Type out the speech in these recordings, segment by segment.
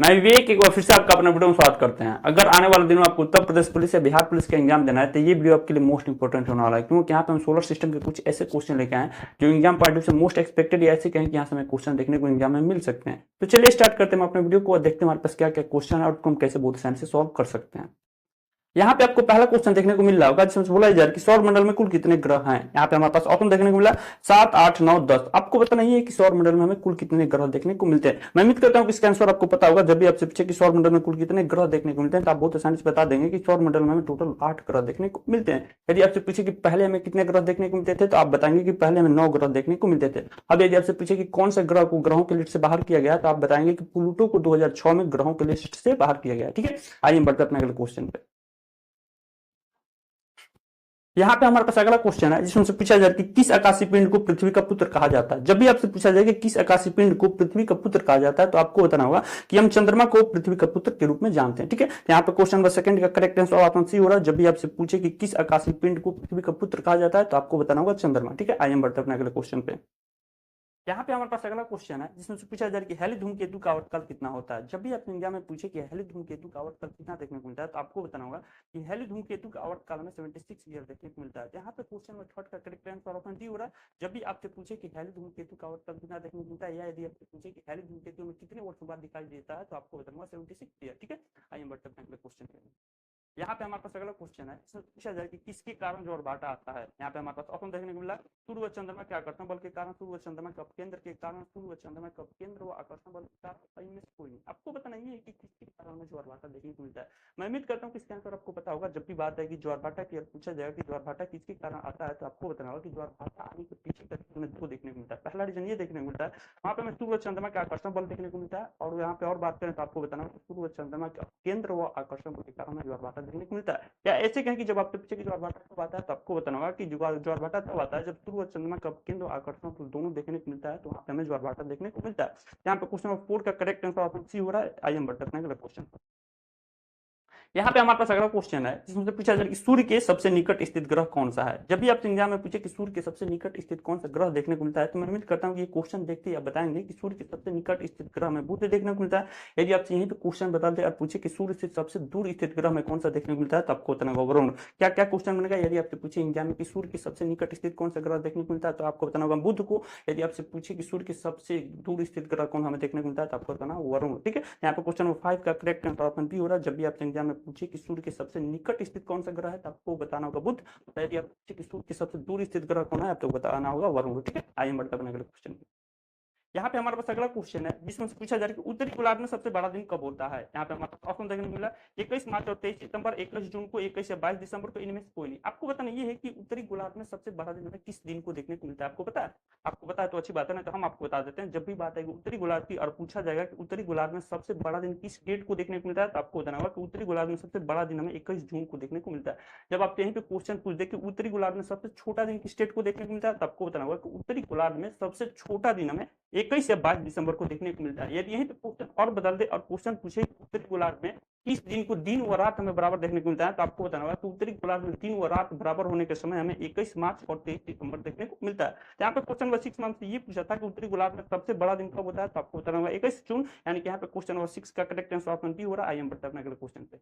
मैं विवेक एक बार फिर से आपका अपना वीडियो में स्वागत करते हैं। अगर आने वाले दिनों में आपको उत्तर प्रदेश पुलिस या बिहार पुलिस का एग्जाम देना है तो ये वीडियो आपके लिए मोस्ट इंपोर्टेंट होने वाला है, क्योंकि यहाँ पे हम सोलर सिस्टम के कुछ ऐसे क्वेश्चन लेके आए जो एग्जाम पॉइंट ऑफ से मोस्ट एक्सपेक्टेड या ऐसे कहें कि यहाँ से हमें क्वेश्चन देखने को एग्जाम में मिल सकते हैं। तो चलिए स्टार्ट करते हैं अपने वीडियो को और देखते हैं हमारे पास क्या क्या क्वेश्चन है और हम कैसे बहुत आसानी से सॉल्व कर सकते हैं। यहाँ पे आपको पहला क्वेश्चन देखने को मिल रहा होगा जिसमें बोला जा रहा है कि सौर मंडल में कुल कितने ग्रह हैं। यहाँ पे हमारे पास ऑप्शन देखने को मिला 7, 8, 9, 10। आपको पता नहीं है कि सौर मंडल में हमें कुल कितने ग्रह देखने को मिलते हैं। मैं उम्मीद करता हूँ कि इसका आंसर आपको पता होगा। जब भी आपसे पूछे कि सौर मंडल में कुल कितने ग्रह देखने को मिलते हैं तो आप बहुत आसानी से बता देंगे कि सौर मंडल में हमें टोटल 8 ग्रह देखने को मिलते हैं। यदि आपसे पूछे कि पहले हमें कितने ग्रह देखने को मिलते थे तो आप बताएंगे कि पहले हमें 9 ग्रह देखने को मिलते थे। अब यदि आपसे पूछे कि कौन से ग्रह को ग्रहों की लिस्ट से बाहर किया गया तो आप बताएंगे कि प्लूटो को 2006 में ग्रहों की लिस्ट से बाहर किया गया। ठीक है, आइए हम बढ़ते अपने अगले क्वेश्चन पे। यहाँ पे हमारे पास अगला क्वेश्चन है जिसमें से पूछा जाए कि किस आकाशीय पिंड को पृथ्वी का पुत्र कहा जाता है। जब भी आपसे पूछा जाए कि किस आकाशीय पिंड को पृथ्वी का पुत्र कहा जाता है तो आपको बताना होगा कि हम चंद्रमा को पृथ्वी का पुत्र के रूप में जानते हैं। ठीक है, यहाँ पे क्वेश्चन नंबर सेकंड का करेक्ट आंसर ऑप्शन सी हो रहा है। जब भी आपसे पूछे कि किस आकाशीय पिंड को पृथ्वी का पुत्र कहा जाता है तो आपको बताना होगा चंद्रमा। ठीक है, आइए हम बढ़ते अपने अगले क्वेश्चन पे। यहाँ पे हमारे पास अगला क्वेश्चन है जिसमें से पूछा जा रहा है कि हेली धूमकेतु का आवर्तकाल कितना होता है। जब भी आप एग्जाम में पूछे कि हेली धूमकेतु का आवर्तकाल कितना देखने को मिलता है तो आपको बताना होगा कि हेली धूमकेतु का आवर्तकाल में 76 ईयर देखने को मिलता है। यहाँ पे क्वेश्चन में थर्ड का करेक्ट आंसर ऑप्शन डी हो रहा है। जब भी आपसे पूछे कि हेली धूमकेतु का आवर्तकाल कितना देखने को मिलता है या यदि आपसे पूछे कि हेली धूमकेतु में कितने वर्षों बाद दिखाई देता है तो आपको बताना होगा 76 ईयर। ठीक है, आइए बढ़ते हैं अगले क्वेश्चन पे। यहाँ पे हमारे पास अगला क्वेश्चन है इसमें पूछा जाए कि किसके कारण ज्वारभाटा आता है। यहाँ पे हमारे पास ऑप्शन देखने को मिला सूर्य व चंद्रमा के आकर्षण बल के कारण, सूर्य व चंद्रमा के अपकेंद्र के कारण, सूर्य व चंद्रमा के अपकेंद्र व आकर्षण बल के कारण, इनमें से कोई नहीं। आपको पता नहीं है कि किसके कारण हमें ज्वारभाटा देखने को मिलता है। मैं उम्मीद करता हूँ कि इसका आंसर आपको पता होगा। जब भी बात आएगी ज्वारभाटा की पूछा जाएगा कि ज्वारभाटा किसके कारण आता है तो आपको बताना होगा कि ज्वारभाटा आने के पीछे का रीजन को देखने को मिलता है। पहला रीजन ये देखने को मिलता है वहां पे हमें सूर्य व चंद्रमा के आकर्षण बल देखने को मिलता है। और यहाँ पे और बात करें तो आपको बताना होगा सूर्य व चंद्रमा के केंद्र व आकर्षण बल के कारण हमें ज्वारभाटा देखने को मिलता है। या ऐसे कहें कि जब आपसे पूछे कि ज्वारभाटा कब आता है तो आपको बताना होगा कि ज्वारभाटा तब आता है जब सूर्य और चंद्रमा का केंद्र आकर्षण दोनों देखने को मिलता है तो वहां पे हमें ज्वारभाटा देखने को मिलता है। यहाँ पे क्वेश्चन नंबर 4 का करेक्ट आंसर ऑप्शन सी हो रहा है। आइए हम बढ़ते हैं अगले क्वेश्चन। यहाँ पे हमारे पास अगला क्वेश्चन है जिसमें से पूछा जाए कि सूर्य के सबसे निकट स्थित ग्रह कौन सा है। जब भी आपसे एग्जाम में पूछे कि सूर्य के सबसे निकट स्थित कौन सा ग्रह देखने को मिलता है तो मैं उम्मीद करता हूँ कि ये क्वेश्चन देखते ही आप बताएंगे कि सूर्य के सबसे निकट स्थित ग्रह में बुध देखने को मिलता है। यदि आपसे यहीं पे क्वेश्चन बता दे और पूछे कि सूर्य से सबसे दूर स्थित ग्रह में कौन सा देखने को मिलता है तो आपको बताना होगा वरुण। क्या क्या क्वेश्चन बनेगा। यदि आपसे पूछे एग्जाम में कि सूर्य के सबसे निकट स्थित कौन सा ग्रह देखने को मिलता है तो आपको बताना होगा बुध को। यदि आपसे पूछे कि सूर्य के सबसे दूर स्थित ग्रह कौन हमें देखने को मिलता है तो आपको बताना वरुण। ठीक है, यहाँ पे क्वेश्चन नंबर 5 का करेक्ट आंसर ऑप्शन बी हो रहा है। जब भी आपसे एग्जाम में पूछे कि सूर्य के सबसे निकट स्थित कौन सा ग्रह है तो आपको बताना होगा बुध। यदि आप पूछे कि सूर्य के सबसे दूर स्थित ग्रह कौन है आपको बताना होगा वरुण। ठीक है, आइए बढ़ते हैं अगले क्वेश्चन। यहाँ पे हमारे पास अगला क्वेश्चन है जिसमें से पूछा जा रहा है कि उत्तरी गोलार्ध में सबसे बड़ा दिन कब होता है। यहाँ पे हमारे पास ऑप्शन देखने को मिला 21 मार्च और 23 सितंबर, 21 जून को, 21 या 22 दिसंबर को, इनमें से कोई नहीं। आपको बताना ये है कि उत्तरी गोलार्ध में सबसे बड़ा दिन हमें किस दिन को देखने को मिलता है। आपको पता है, आपको पता है तो अच्छी बात है ना, तो हम आपको बता देते हैं। जब भी बात आएगी उत्तरी गोलार्ध की और पूछा जाएगा कि उत्तरी गोलार्ध में सबसे बड़ा दिन किस डेट को देखने को मिलता है तो आपको बताना होगा कि उत्तरी गोलार्ध में सबसे बड़ा दिन हमें 21 जून को देखने को मिलता है। जब आप यहीं पे क्वेश्चन पूछ दे कि उत्तरी गोलार्ध में सबसे छोटा दिन किस डेट को देखने को मिलता है तो आपको बताना होगा कि उत्तरी गोलार्ध में सबसे छोटा दिन हमें 21 या 22 दिसंबर को देखने को मिलता है। यदि यहीं पे क्वेश्चन और बदल दे और क्वेश्चन पूछे उत्तरी गोलार्ध में किस दिन को दिन व रात हमें बराबर देखने को मिलता है तो आपको बताना होगा कि उत्तरी गोलार्ध में दिन व रात बराबर होने के समय हमें 21 मार्च और 23 दिसंबर देखने को मिलता है। यहाँ पे क्वेश्चन नंबर 6 में हमसे ये पूछा था कि उत्तरी गोलार्ध में सबसे बड़ा दिन कब होता है तो आपको बताना होगा 21 जून। यानी कि यहाँ पे क्वेश्चन नंबर 6 का करेक्ट आंसर ऑप्शन बी हो रहा है। आइए हम बढ़ते हैं अपने अगले क्वेश्चन पे।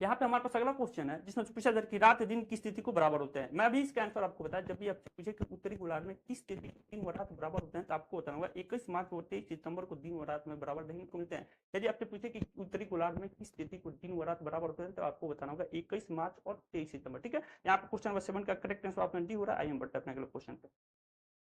यहाँ पे हमारे पास अगला क्वेश्चन है जिसमें पूछा जाए कि रात दिन की स्थिति को बराबर होते हैं। मैं अभी इसका आंसर आपको बताया। जब भी आपसे पूछे कि उत्तरी गोलार्ध में किस स्थिति दिन व रात बराबर होते हैं तो आपको बताना होगा 21 मार्च और 23 सितंबर को दिन व रात में बराबर देखने को मिलते हैं। यदि आपसे पूछे कि उत्तरी गोलार्ध में किस स्थिति को दिन व रात बराबर होते हैं तो आपको बताना होगा 21 मार्च और 23 सितंबर। ठीक है, यहाँ पे क्वेश्चन नंबर 7 का करेक्ट आंसर ऑप्शन डी हो रहा है। आइए हम बढ़ते हैं अपने अगले क्वेश्चन पे।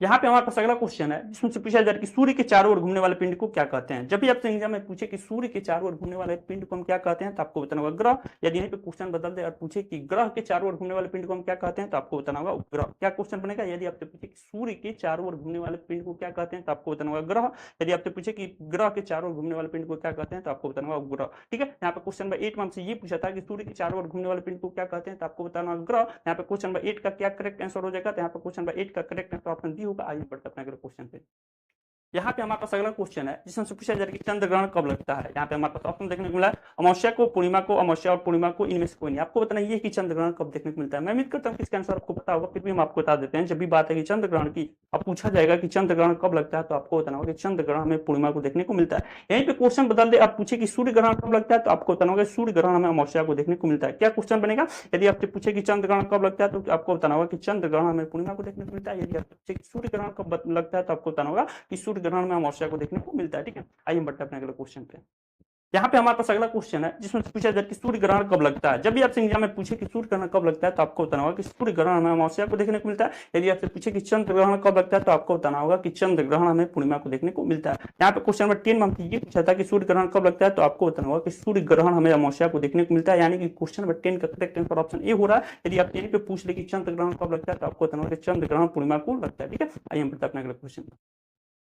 यहाँ पे हमारे पास अगला क्वेश्चन है जिसमें से पूछा जा रहा है कि सूर्य के चारों ओर घूमने वाले पिंड को क्या कहते हैं। जब भी आपसे एग्जाम में पूछे कि सूर्य के चारों ओर घूमने वाले पिंड को हम क्या कहते हैं तो आपको बताना होगा ग्रह। यदि यहीं पे क्वेश्चन बदल दे और पूछे कि ग्रह के चारों ओर घूमने वाले पिंड को हम क्या कहते हैं तो आपको बताना होगा उपग्रह। क्या क्वेश्चन बनेगा। यदि आपसे पूछे कि सूर्य के चारों ओर घूमने वाले पिंड को क्या कहते हैं तो आपको बताना होगा ग्रह। यदि आपसे पूछे कि ग्रह के चारों ओर घूमने वाले पिंड को क्या कहते हैं तो आपको बताना होगा उपग्रह। ठीक है, यहाँ पे क्वेश्चन नंबर 8 में हमसे ये पूछा था कि सूर्य के चारों ओर घूमने वाले पिंड को क्या कहते हैं तो आपको बताना होगा ग्रह। यहाँ पे क्वेश्चन नंबर 8 का क्या करेक्ट आंसर हो जाएगा तो यहाँ पे क्वेश्चन नंबर 8 का करेक्ट आंसर ऑप्शन डी होगा। आइए बढ़ते हैं क्वेश्चन पे। यहाँ पे हमारे पास अगला क्वेश्चन है जिसमें से पूछा जा रहा है कि चंद्र ग्रहण कब लगता है। यहाँ पे हमारे पास ऑप्शन देखने को मिला अमावस्या को, पूर्णिमा को, अमावस्या और पूर्णिमा को, इनमें से कोई नहीं। आपको बताना ये है कि चंद्र ग्रहण कब देखने को मिलता है। मैं उम्मीद करता हूँ कि इसका आंसर आपको पता होगा, फिर भी हम आपको बता देते हैं। जब भी बात है कि चंद्र ग्रहण की, अब पूछा जाएगा कि चंद्र ग्रहण कब लगता है, तो आपको बताना होगा कि चंद्र ग्रहण हमें पूर्णिमा को देखने को मिलता है। यहीं पे क्वेश्चन बदल दे, आप पूछे कि सूर्य ग्रहण कब लगता है, तो आपको बताना होगा सूर्य ग्रहण हमें अमावस्या को देखने को मिलता है। क्या क्वेश्चन बनेगा, यदि आपसे पूछे कि चंद्र ग्रहण कब लगता है, तो आपको बताना होगा कि चंद्र ग्रहण हमें पूर्णिमा को देखने को मिलता है। यदि आपसे पूछे कि सूर्य ग्रहण कब लगता है, तो आपको बताना होगा कि सूर्य ग्रहण में अमावस्या को देखने को मिलता है। ठीक है, आइए बढ़ते हैं अपने अगले क्वेश्चन पे। यहाँ पे हमारे पास अगला क्वेश्चन है जिसमें पूछा जाए कि सूर्य ग्रहण कब लगता है। जब भी आपसे एग्जाम में पूछे कि सूर्य ग्रहण कब लगता है, तो आपको बताना होगा कि सूर्य ग्रहण हमें अमावस्या को देखने को मिलता है। यदि आपसे पूछे कि चंद्र ग्रहण कब लगता है, तो आपको बताना होगा कि चंद्र ग्रहण हमें पूर्णिमा को देखने को मिलता है। यहाँ पे क्वेश्चन नंबर 10 में हमसे ये पूछा था कि सूर्य ग्रहण कब लगता है, तो आपको बताना होगा कि सूर्य ग्रहण हमें अमावस्या को देखने को मिलता है। यानी कि क्वेश्चन नंबर 10 का करेक्ट आंसर ऑप्शन ए हो रहा है। यदि आप यहीं पे पूछ ले कि चंद्र ग्रहण कब लगता है, तो आपको बताना होगा कि चंद्र ग्रहण पूर्णिमा को लगता है। ठीक है, आइए हम बढ़ते हैं अपने अगले क्वेश्चन।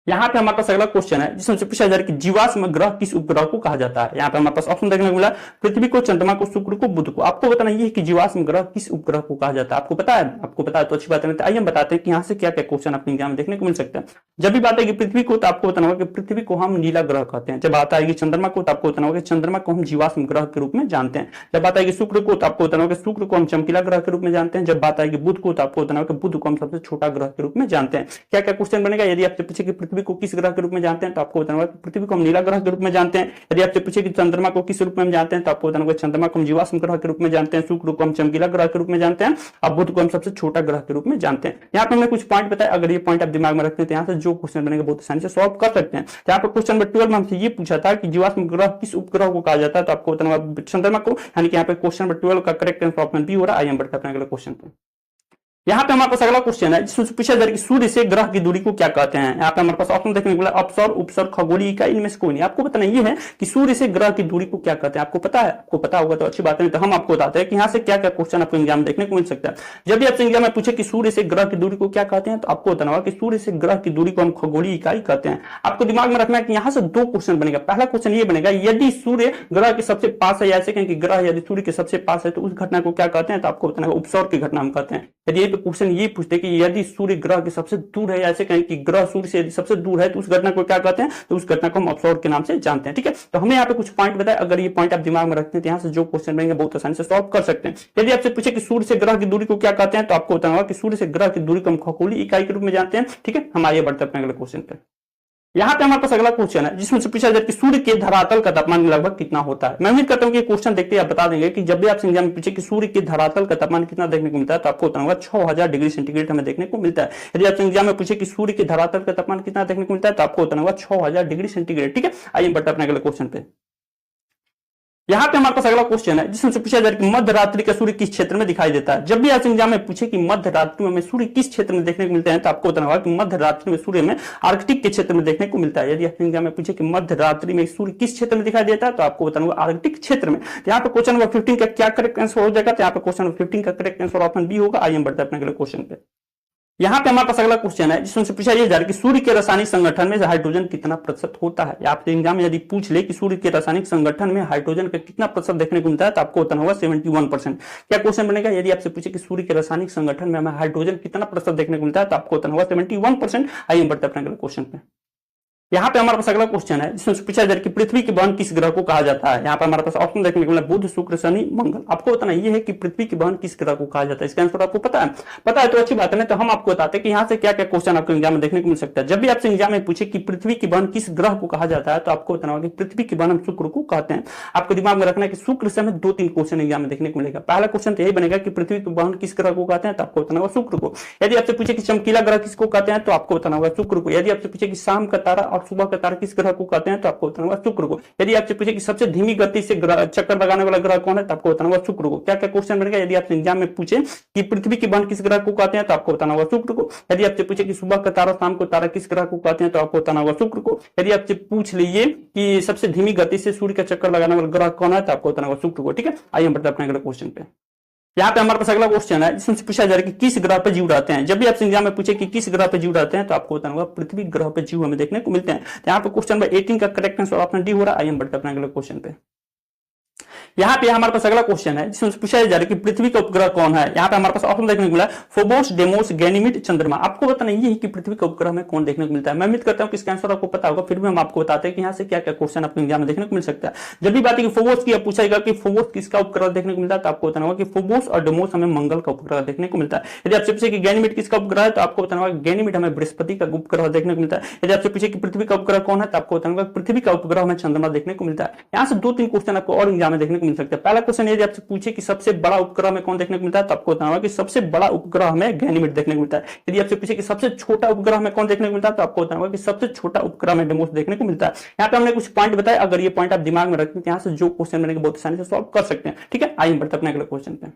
यहाँ पे हमारे पास अगला क्वेश्चन है जिसमें पूछा जा रहा है कि जीवाश्म ग्रह किस उपग्रह को कहा जाता है। यहाँ पे हमारे पास ऑप्शन देखने को मिला, पृथ्वी को, चंद्रमा को, शुक्र को, बुध को। आपको बताना ये है कि जीवाश्म ग्रह किस उपग्रह को कहा जाता है। आपको पता है, आपको पता है तो अच्छी बात है। आइए हम बताते हैं कि यहाँ से क्या क्या क्वेश्चन अपने एग्जाम में देखने को मिल सकता है। जब भी बात है कि पृथ्वी को, तो आपको बताना होगा कि पृथ्वी को हम नीला ग्रह कहते हैं। जब बात आएगी चंद्रमा को, तो आपको बताना होगा कि चंद्रमा को हम जीवाश्म ग्रह के रूप में जानते हैं। जब बात आएगी शुक्र को, तो आपको बताना होगा कि शुक्र को हम चमकीला ग्रह के रूप में जानते हैं। जब बात आएगी बुध को, तो आपको बताना होगा कि बुध को हम सबसे छोटा ग्रह के रूप में जानते हैं। क्या क्या क्वेश्चन बनेगा, यदि आपसे पूछे कि पृथ्वी को किस ग्रह के रूप में जानते हैं, तो आपको बताना होगा कि पृथ्वी को हम नीला ग्रह के रूप में जानते हैं। यदि आपसे पूछे कि चंद्रमा को किस रूप में हम जानते हैं, तो आपको बताना होगा चंद्रमा को हम जीवाश्म ग्रह के रूप में जानते हैं, शुक्र को हम चमकीला ग्रह के रूप में जानते हैं, और बुध को हम सबसे छोटा ग्रह के रूप में जानते हैं। यहाँ पे हमने कुछ पॉइंट बताया, अगर ये पॉइंट आप दिमाग में रखते हैं तो यहाँ से जो क्वेश्चन बनेगा बहुत आसानी से सॉल्व कर सकते हैं। यहाँ पे क्वेश्चन नंबर 12 में हमसे ये पूछा था कि जीवाश्म ग्रह किस उपग्रह को कहा जाता है, तो आपको बताना होगा चंद्रमा को। यानी कि यहाँ पे क्वेश्चन नंबर 12 का करेक्ट आंसर ऑप्शन बी हो रहा है। आइए हम बढ़ते हैं अपने अगले क्वेश्चन पे। यहाँ पे हमारे पास अगला क्वेश्चन है जिसमें पूछा जा रहा है कि सूर्य से ग्रह की दूरी को क्या कहते हैं। यहाँ पे हमारे पास ऑप्शन देखने को मिला, अपसर, उपसर, खगोलीय इकाई, इनमें से कोई नहीं। आपको बताना ये है कि सूर्य से ग्रह की दूरी को क्या कहते हैं। आपको पता है, आपको पता होगा तो अच्छी बात है, तो हम आपको बताते हैं कि यहाँ से क्या क्या क्वेश्चन आपको एग्जाम देखने को मिल सकता है। जब भी आपसे एग्जाम में पूछे कि सूर्य से ग्रह की दूरी को क्या कहते हैं, तो आपको बताना होगा कि सूर्य से ग्रह की दूरी को हम खगोलीय इकाई कहते हैं। आपको दिमाग में रखना है कि यहाँ से दो क्वेश्चन बनेगा। पहला क्वेश्चन ये बनेगा, यदि सूर्य ग्रह के सबसे पास है, ऐसे कहें कि ग्रह यदि सूर्य के सबसे पास है तो उस घटना को क्या कहते हैं, तो आपको बताना होगा उपसौर की घटना हम कहते हैं। यदि क्वेश्चन ये पूछते कि यदि सूर्य ग्रह के सबसे दूर है, ऐसे कहें कि ग्रह सूर्य से यदि सबसे दूर है तो उस घटना को क्या कहते हैं, तो उस घटना को हम अपसौर के नाम से जानते हैं। ठीक है, तो हमें यहाँ पे कुछ पॉइंट बताया, अगर ये पॉइंट आप दिमाग में रखते हैं तो यहाँ से जो क्वेश्चन बनेंगे बहुत आसानी से सॉल्व कर सकते हैं। यदि आपसे पूछे कि सूर्य से ग्रह की दूरी को क्या कहते हैं, तो आपको बताना होगा कि सूर्य से ग्रह की दूरी को हम खगोलीय इकाई के रूप में जानते हैं। ठीक है, हम आगे बढ़ते हैं अपने अगले क्वेश्चन पे। यहाँ पे हमारे पास अगला क्वेश्चन है जिसमें से पूछा जाए कि सूर्य के धरातल का तापमान लगभग कितना होता है। मैं उम्मीद करता हूँ कि क्वेश्चन देखते ही आप बता देंगे कि जब भी आपसे एग्जाम में पूछे कि सूर्य के धरातल का तापमान कितना देखने को मिलता है, तो आपको बताना होगा 6000 डिग्री सेंटीग्रेड हमें देखने को मिलता है। यदि आपसे एग्जाम में पूछे कि सूर्य के धरातल का तापमान कितना देखने को मिलता है, तो आपको बताना होगा 6000 डिग्री सेंटीग्रेड। ठीक है, आइए बढ़ते अपने अगले क्वेश्चन पे। यहाँ पे हमारे पास अगला क्वेश्चन है जिसमें से पूछा जाए कि मध्य रात्रि का सूर्य किस क्षेत्र में दिखाई देता है। जब भी आपसे एग्जाम में पूछे कि मध्य रात्रि में सूर्य किस क्षेत्र में देखने को मिलते हैं, तो आपको बताना होगा कि मध्य रात्रि में सूर्य में आर्कटिक के क्षेत्र में देखने को मिलता है। यदि आपसे एग्जाम में पूछे कि मध्य रात्रि में सूर्य किस क्षेत्र में दिखाई देता है, तो आपको बताना होगा आर्कटिक क्षेत्र में। यहाँ पे क्वेश्चन नंबर 15 का क्या करेक्ट आंसर हो जाएगा, तो यहाँ पे क्वेश्चन नंबर 15 का करेक्ट आंसर ऑप्शन बी होगा। आइए हम बढ़ते हैं अपने अगले क्वेश्चन पे। यहाँ पे हमारे पास अगला क्वेश्चन है जिसमें से पूछा जा रहा है कि सूर्य के रासायनिक संगठन में हाइड्रोजन कितना प्रतिशत होता है। आपसे एग्जाम में यदि पूछ ले कि सूर्य के रासायनिक संगठन में हाइड्रोजन का कितना प्रतिशत देखने को मिलता है, तो आपको बताना होगा 71%। क्या क्वेश्चन बनेगा, यदि आपसे पूछे कि सूर्य के रासायनिक संगठन में हमें हाइड्रोजन कितना प्रतिशत देखने को मिलता है, तो आपको बताना होगा 71%। आइए बढ़ते हैं अपने अगले क्वेश्चन पे। यहाँ पे हमारे पास अगला क्वेश्चन है जिसमें पूछा जाए कि पृथ्वी की बहन किस ग्रह को कहा जाता है। यहाँ पे हमारे पास ऑप्शन देखने को मिला, बुध, शुक्र, शनि, मंगल। आपको बताना ये है कि पृथ्वी की बहन किस ग्रह को कहा जाता है। इसका आंसर आपको पता है तो अच्छी बात है। तो हम आपको बताते हैं कि यहाँ से क्या क्या क्वेश्चन आपको एग्जाम में देखने को मिल सकता है। जब भी आपसे एग्जाम में पूछे कि पृथ्वी की बहन किस ग्रह को कहा जाता है, तो आपको बताना होगा कि पृथ्वी की बहन हम शुक्र को कहते हैं। आपको दिमाग में रखना है कि शुक्र से हमें 2-3 क्वेश्चन एग्जाम में देखने को मिलेगा। पहला क्वेश्चन तो यही बनेगा कि पृथ्वी की बहन किस ग्रह को कहते हैं, तो आपको बताना होगा शुक्र को। यदि आपसे पूछे कि चमकीला ग्रह किसको कहते हैं, तो आपको बताना होगा शुक्र को। यदि आपसे पूछे कि शाम का तारा और सुबह का तारा किस ग्रह को कहते हैं, तो आपको बताना होगा शुक्र को। यदि आपसे पूछे कि सबसे धीमी गति से चक्कर लगाने वाला ग्रह कौन है, तो आपको बताना होगा शुक्र को। क्या क्या क्वेश्चन बनेगा, यदि आपसे एग्जाम में पूछे कि पृथ्वी की बहन किस ग्रह को कहते हैं, तो आपको बताना होगा शुक्र को। यदि आपसे पूछे कि सुबह का तारा शाम को तारा किस ग्रह को कहते हैं, तो आपको बताना होगा शुक्र को। यदि आपसे पूछ लीजिए कि सबसे धीमी गति से सूर्य का चक्कर लगाने वाला ग्रह कौन है, तो आपको बताना होगा शुक्र को। ठीक है, आइए हम बढ़ते हैं अपने अगले क्वेश्चन पे। यहाँ पे हमारे पास अगला क्वेश्चन है जिसमें पूछा जा रहा है कि किस ग्रह पे जीव रहते हैं। जब भी आपसे एग्जाम में पूछे कि किस ग्रह पे जीव रहते हैं, तो आपको बताना होगा पृथ्वी ग्रह पे जीव हमें देखने को मिलते हैं। यहाँ पे क्वेश्चन नंबर 18 का करेक्ट आंसर ऑप्शन डी हो रहा है। आइए हम बढ़ते हैं अपने अगले क्वेश्चन पे। यहाँ पे हमारे पास अगला क्वेश्चन है जिसमें पूछा जा रहा है कि पृथ्वी का उपग्रह कौन है। यहाँ पे हमारे पास ऑप्शन देखने को मिला फोबोस, डेमोस, गैनीमीड, चंद्रमा। आपको बताना ये है कि पृथ्वी का उपग्रह में कौन देखने को मिलता है। मैं उम्मीद करता हूँ कि इसका आंसर आपको पता होगा, फिर भी हम आपको बताते हैं कि यहाँ से क्या क्या क्वेश्चन आपको एग्जाम में देखने को मिल सकता है। जब भी बात है कि फोबोस की पूछा जाएगा कि फोबोस किसका उपग्रह देखने को मिलता है, तो आपको बताना होगा कि फोबोस और डेमोस हमें मंगल का उपग्रह देखने को मिलता है। यदि आपसे पूछे कि गैनीमीड किसका उपग्रह है, तो आपको बताना होगा गैनीमीड हमें बृहस्पति का उपग्रह देखने को मिलता है। यदि आपसे पूछे कि पृथ्वी का उपग्रह कौन है, तो आपको बताना होगा पृथ्वी का उपग्रह हमें चंद्रमा देखने को मिलता है। यहाँ से 2-3 क्वेश्चन आपको और एग्जाम में देखने को मिल सकता है। पहला क्वेश्चन यदि आपसे पूछे कि सबसे बड़ा उपग्रह में कौन देखने को मिलता है, तो आपको बताना होगा कि सबसे बड़ा उपग्रह हमें गैनीमीड देखने को मिलता है। यदि आपसे पूछे कि सबसे छोटा उपग्रह में कौन देखने को मिलता है, तो आपको बताना होगा कि सबसे छोटा उपग्रह में डेमोस देखने को मिलता है। यहाँ पे हमने कुछ पॉइंट बताए, अगर ये पॉइंट आप दिमाग में रखते हैं तो यहाँ से जो क्वेश्चन बनेंगे बहुत आसानी से सॉल्व कर सकते हैं। ठीक है, आइए बढ़ते अपने अगले क्वेश्चन पे।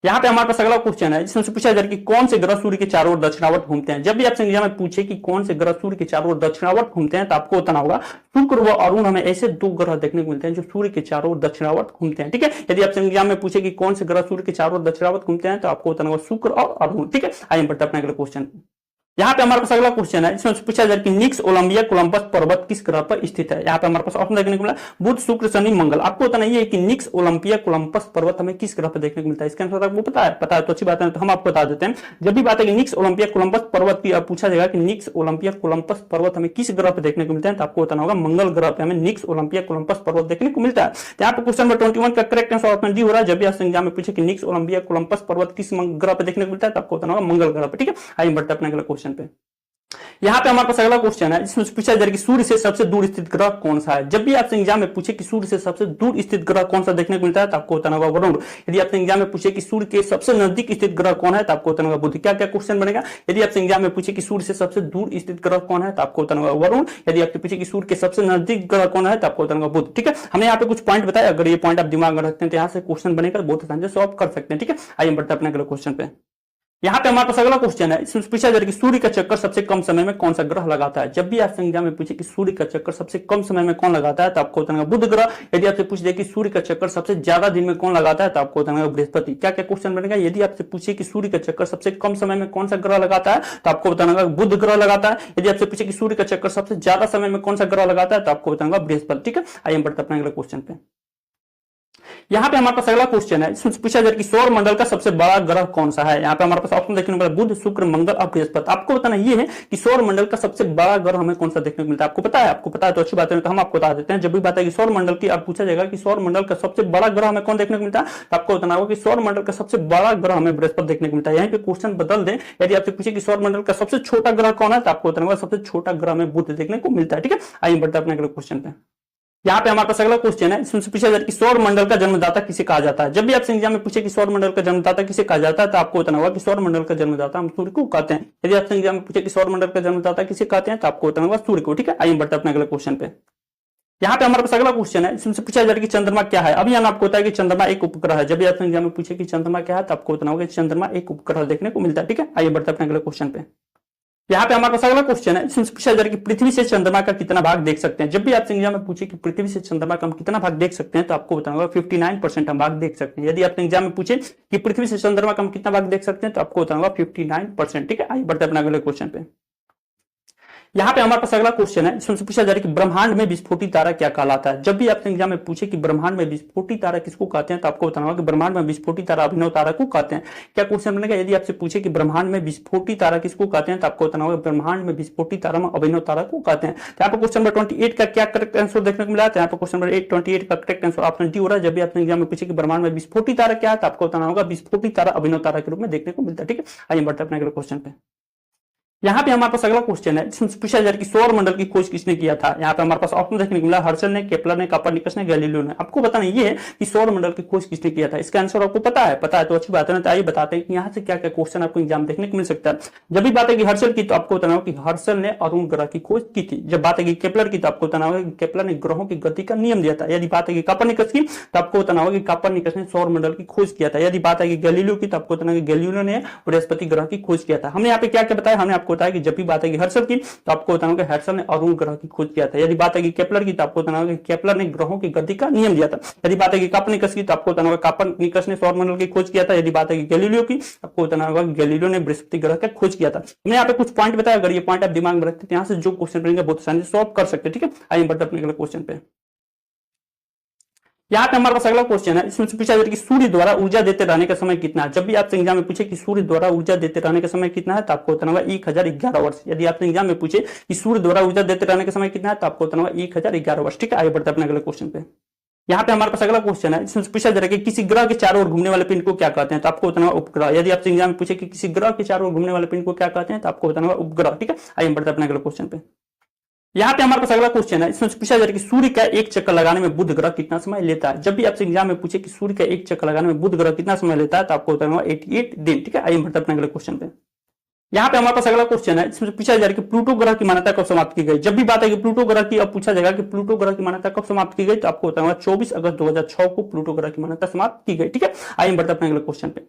यहाँ पे हमारे पास अगला क्वेश्चन है जिसमें पूछा जा रहा है कि कौन से ग्रह सूर्य के चारों ओर दक्षिणावर्त घूमते हैं। जब भी आपसे एग्जाम में पूछे कि कौन से ग्रह सूर्य के चारों ओर दक्षिणावर्त घूमते हैं, तो आपको बताना होगा शुक्र व अरुण हमें ऐसे 2 ग्रह देखने को मिलते हैं जो सूर्य के चारों ओर दक्षिणावर्त घूमते हैं। ठीक है, यदि आपसे एग्जाम में पूछे कि कौन से ग्रह सूर्य के चारों ओर दक्षिणावर्त घूमते हैं, तो आपको बताना होगा शुक्र और अरुण। ठीक है, आइए बढ़ते अपने अगले क्वेश्चन। यहाँ पे हमारे पास अगला क्वेश्चन है इसमें पूछा जाए कि निक्स ओलंबिया कोलंबस पर्वत किस ग्रह पर स्थित है। यहाँ पे हमारे पास ऑप्शन देखने को मिला बुध, शुक्र, शनि, मंगल। आपको बताना ये है कि निक्स ओलंबिया कोलंबस पर्वत हमें किस ग्रह पर देखने को मिलता है। इसका आंसर आपको पता है तो अच्छी बात है, तो हम आपको बता देते हैं। जब भी बात है कि निक्स ओलंबिया कोलंबस पर्वत की पूछा जाएगा कि निक्स ओलंबिया कोलंबस पर्वत हमें किस ग्रह पर देखने को मिलता है, तो आपको बताना होगा मंगल ग्रह पर हमें निक्स ओलंबिया कोलंबस पर्वत देखने को मिलता है। यहाँ पे क्वेश्चन नंबर 21 का करेक्ट आंसर ऑप्शन डी हो रहा है। जब भी आपसे एग्जाम में पूछे कि निक्स ओलंबिया कोलंबस पर्वत किस ग्रह पर देखने को मिलता है, तो आपको बताना होगा मंगल ग्रह पर। ठीक है, आइए बढ़ते अपने अगले क्वेश्चन पे। यहाँ पे हमारे पास अगला क्वेश्चन है जिसमें पूछा जा रहा है कि सूर्य से सबसे दूर स्थित ग्रह कौन सा है। जब भी आपसे एग्जाम में पूछे कि सूर्य से सबसे दूर स्थित ग्रह कौन सा देखने को मिलता है, तो आपको बताना होगा वरुण। यदि आपसे एग्जाम में पूछे कि सूर्य के सबसे नजदीक स्थित ग्रह कौन है, तो आपको बताना होगा बुध। क्या क्या क्वेश्चन बनेगा। यदि आपसे एग्जाम में पूछे कि सूर्य से सबसे दूर स्थित ग्रह कौन है, तो आपको बताना होगा वरुण। यदि आपसे पूछे कि सूर्य के सबसे नजदीक ग्रह कौन है, तो आपको बताना होगा बुध। ठीक है, हमने यहाँ पे कुछ पॉइंट बताया, अगर ये पॉइंट आप दिमाग में रखते हैं तो यहाँ से क्वेश्चन बनेगा, बहुत आसानी से सॉल्व कर सकते हैं। ठीक है, आइए बढ़ते अपने अगले क्वेश्चन पे। यहाँ पे हमारे पास अगला क्वेश्चन है इसमें पूछा जा रहा है कि सूर्य का चक्कर सबसे कम समय में कौन सा ग्रह लगाता है। जब भी आपसे एग्जाम में पूछे कि सूर्य का चक्कर सबसे कम समय में कौन लगाता है, तो आपको बताना बुध ग्रह। यदि आपसे पूछ दे कि सूर्य का चक्कर सबसे ज्यादा दिन में कौन लगाता है, तो आपको बताना बृहस्पति। क्या क्या क्वेश्चन बनेगा। यदि आपसे पूछे कि सूर्य का चक्कर सबसे कम समय में कौन सा ग्रह लगाता है, तो आपको बताना बुध ग्रह लगाता है। यदि आपसे पूछे कि सूर्य का चक्कर सबसे ज्यादा समय में कौन सा ग्रह लगाता है, तो आपको बताना बृहस्पति। ठीक है, आइए बढ़ते अपने अगले क्वेश्चन पे। यहाँ पे हमारे पास अगला क्वेश्चन है इसमें पूछा जा रहा है कि सौर मंडल का सबसे बड़ा ग्रह कौन सा है। यहाँ पे हमारे पास ऑप्शन देखने को मिला बुध, शुक्र, मंगल और बृहस्पति। आपको बताना ये है कि सौर मंडल का सबसे बड़ा ग्रह हमें कौन सा देखने को मिलता है। आपको पता है तो अच्छी बात है, तो हम आपको बता देते हैं। जब भी बात है कि सौर मंडल की, आप पूछा जाएगा कि सौर मंडल का सबसे बड़ा ग्रह हमें कौन देखने को मिलता है, तो आपको बताना होगा कि सौर मंडल का सबसे बड़ा ग्रह हमें बृहस्पति देखने को मिलता है। यहाँ पे क्वेश्चन बदल दें, यदि आपसे पूछे कि सौर मंडल का सबसे छोटा ग्रह कौन है, तो आपको बताना होगा सबसे छोटा ग्रह हमें बुध देखने को मिलता है। ठीक है, आइए बढ़ते अपने अगले क्वेश्चन पे। यहाँ पे हमारे पास अगला क्वेश्चन है इसमें पूछा जा रहा है कि सौर मंडल का जन्मदाता किसे कहा जाता है। जब भी आपसे एग्जाम में पूछे कि सौर मंडल का जन्मदाता किसे कहा जाता है, तो आपको बताना होगा कि सौर मंडल का जन्मदाता हम सूर्य को कहते हैं। यदि आपसे एग्जाम में पूछे कि सौर मंडल का जन्मदाता किसे कहते हैं, तो आपको बताना होगा सूर्य को। ठीक है, आइए बढ़ते अपने अगले क्वेश्चन पे। यहाँ पे हमारे पास अगला क्वेश्चन है इसमें पूछा जा रहा है कि चंद्रमा क्या है। अभी आपको होता है कि चंद्रमा एक उपग्रह है। जब भी आपसे एग्जाम में पूछे कि चंद्रमा क्या है, तो आपको बताना होगा कि चंद्रमा एक उपग्रह देखने को मिलता है। ठीक है, आइए बढ़ते अपने अगले क्वेश्चन पे। यहाँ पे हमारे पास अगला क्वेश्चन है इसमें पूछा जा रहा है कि पृथ्वी से चंद्रमा का कितना भाग देख सकते हैं। जब भी आपसे एग्जाम में पूछे कि पृथ्वी से चंद्रमा का हम कितना भाग देख सकते हैं, तो आपको बताना होगा 59% हम भाग देख सकते हैं। यदि आपने एग्जाम में पूछे कि पृथ्वी से चंद्रमा का हम कितना भाग देख सकते हैं, तो आपको बताना होगा 59%। ठीक है, आइए बढ़ते अपने अगले क्वेश्चन पे। यहाँ पे हमारे पास अगला क्वेश्चन है इसमें पूछा जा रहा है कि ब्रह्मांड में विस्फोटी तारा क्या कहलाता है। जब भी आपसे एग्जाम में पूछे कि ब्रह्मांड में विस्फोटी तारा किसको कहते हैं, तो आपको बताना होगा कि ब्रह्मांड में विस्फोटी तारा अभिनव तारा को कहते हैं। क्या क्वेश्चन बनेगा। यदि आपसे पूछे कि ब्रह्मांड में विस्फोटी तारा किसको कहते हैं, तो आपको बताना होगा ब्रह्मांड में विस्फोटी तारा में अभिनव तारा को कहते हैं। यहाँ पे क्वेश्चन नंबर 28 का क्या करेक्ट आंसर देखने को मिला है। यहाँ पे क्वेश्चन नंबर 28 का करेक्ट आंसर ऑप्शन डी हो रहा है। जब भी आपने एग्जाम में पूछे कि ब्रह्मांड में विस्फोटी तारा क्या है, तो आपको बताना होगा विस्फोटी तारा अभिनव तारा के रूप में देखने को मिलता है। ठीक है, आइए बढ़ते अपने अगले क्वेश्चन पे। यहाँ पे हमारे पास अगला क्वेश्चन है जिसमें पूछा जा रहा है कि सौर मंडल की खोज किसने किया था। यहाँ पे हमारे पास ऑप्शन देखने को मिला हर्शल ने, केपलर ने, कोपर्निकस ने, गैलीलियो ने। आपको बताना ये है कि सौर मंडल की खोज किसने किया था। इसका आंसर आपको पता है तो अच्छी बात है। तो आइए बताते हैं कि यहाँ से क्या क्या क्वेश्चन आपको एग्जाम देखने को मिल सकता है। जब भी बात है कि हर्शल की, तो आपको बताना होगा कि हर्शल ने अरुण ग्रह की खोज की थी। जब बात है कि केपलर की, तो आपको बताना होगा कि केपलर ने ग्रहों की गति का नियम दिया था। यदि बात है कि कोपर्निकस की, तो आपको बताना होगा कि कोपर्निकस ने सौर मंडल की खोज किया था। यदि बात है कि गैलीलियो की, तो आपको बताना होगा कि गैलीलियो ने बृहस्पति ग्रह की खोज किया था। हमने यहाँ पे क्या क्या बताया, हमने आपको बताया कि जब भी बात हर्शल की, तो आपको बताना होगा हर्शल ने अरुण ग्रह की खोज किया था। यदि बात है कि केपलर की, तो आपको बताना होगा कि केपलर ने ग्रहों की गति का नियम दिया था। यदि बात है कि कोपर्निकस की, तो आपको बताना होगा कोपर्निकस ने सौर मंडल की खोज किया था। यदि बात है कि गैलीलियो की, आपको बताना होगा गैलीलियो ने बृहस्पति ग्रह का खोज किया था। हमने यहाँ पे कुछ पॉइंट बताया, अगर ये पॉइंट आप दिमाग में रखते हैं, यहाँ से जो क्वेश्चन बनेंगे बहुत आसानी से सॉल्व कर सकते हैं। ठीक है, आइए बढ़ते अपने अगले क्वेश्चन पे। यहाँ पे हमारे पास अगला क्वेश्चन है, इसमें से पूछा जाता है कि सूर्य द्वारा ऊर्जा देते रहने का समय कितना है। जब भी आपसे एग्जाम में पूछे कि सूर्य द्वारा ऊर्जा देते रहने का समय कितना है, तो आपको बताना होगा 1011 वर्ष। यदि आपसे एग्जाम में पूछे कि सूर्य द्वारा ऊर्जा देते रहने का समय कितना है, तो आपको बताना होगा 1011 वर्ष। ठीक है, आगे बढ़ते हैं अपने अगले क्वेश्चन पे। यहाँ पे हमारे पास अगला क्वेश्चन है, इसमें पूछा जा रहा है कि किसी ग्रह के चारों ओर घूमने वाले पिंड को क्या कहते हैं, तो आपको बताना होगा उपग्रह। यदि आपसे एग्जाम में पूछे कि किसी ग्रह के चारों ओर घूमने वाले पिंड को क्या कहते हैं, तो आपको बताना होगा उपग्रह। ठीक है, आइए बढ़ते हैं अपने अगले क्वेश्चन पे। यहाँ पे हमारे पास अगला क्वेश्चन है, इसमें पूछा जा रहा है कि सूर्य का एक चक्कर लगाने में बुध ग्रह कितना समय लेता है। जब भी आपसे एग्जाम में पूछे कि सूर्य का एक चक्कर लगाने में बुध ग्रह कितना समय लेता है, तो आपको बताना होगा 88 दिन। ठीक है, आइए बढ़ते हैं अपने अगले क्वेश्चन पे। यहाँ पे हमारे पास अगला क्वेश्चन है, इसमें पूछा जा रहा है कि प्लूटो ग्रह की मान्यता कब समाप्त की गई। जब भी बात है कि प्लूटो ग्रह की, अब पूछा जाएगा कि प्लूटो ग्रह की मान्यता कब समाप्त की गई, तो आपको बताऊंगा 24 अगस्त 2006 को प्लूटो ग्रह की मान्यता समाप्त की गई। ठीक है, आइए बढ़ते अपने अगले क्वेश्चन पे।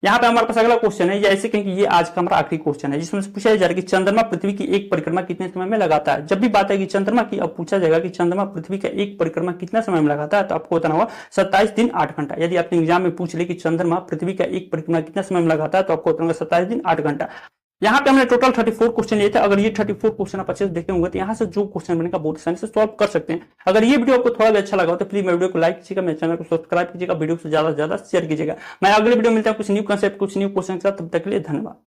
यहाँ पे हमारे पास अगला क्वेश्चन है, या ऐसे कहें कि ये आज का हमारा आखिरी क्वेश्चन है, जिसमें पूछा जा रहा है कि चंद्रमा पृथ्वी की एक परिक्रमा कितने समय में लगाता है। जब भी बात है कि चंद्रमा की, अब पूछा जाएगा कि चंद्रमा पृथ्वी का एक परिक्रमा कितना समय में लगाता है, तो आपको बताना होगा 27 दिन 8 घंटा। यदि आपने एग्जाम में पूछ ले कि चंद्रमा पृथ्वी का एक परिक्रमा कितना समय में लगाता है, तो आपको बताना होगा 27 दिन 8 घंटा। यहाँ पे हमने टोटल 34 क्वेश्चन लिए थे। अगर ये 34 क्वेश्चन आप अच्छे से देखे होंगे, तो यहाँ से जो क्वेश्चन बनेगा बहुत आसानी से सॉल्व कर सकते हैं। अगर ये वीडियो आपको थोड़ा भी अच्छा लगा हो, तो प्लीज मेरे वीडियो को लाइक कीजिएगा, मेरे चैनल को सब्सक्राइब कीजिएगा, वीडियो को ज्यादा से ज्यादा शेयर कीजिएगा। मैं अगले वीडियो मिलता हूँ कुछ न्यू कंसेप्ट, कुछ न्यू क्वेश्चन के साथ। तब तक के लिए धन्यवाद।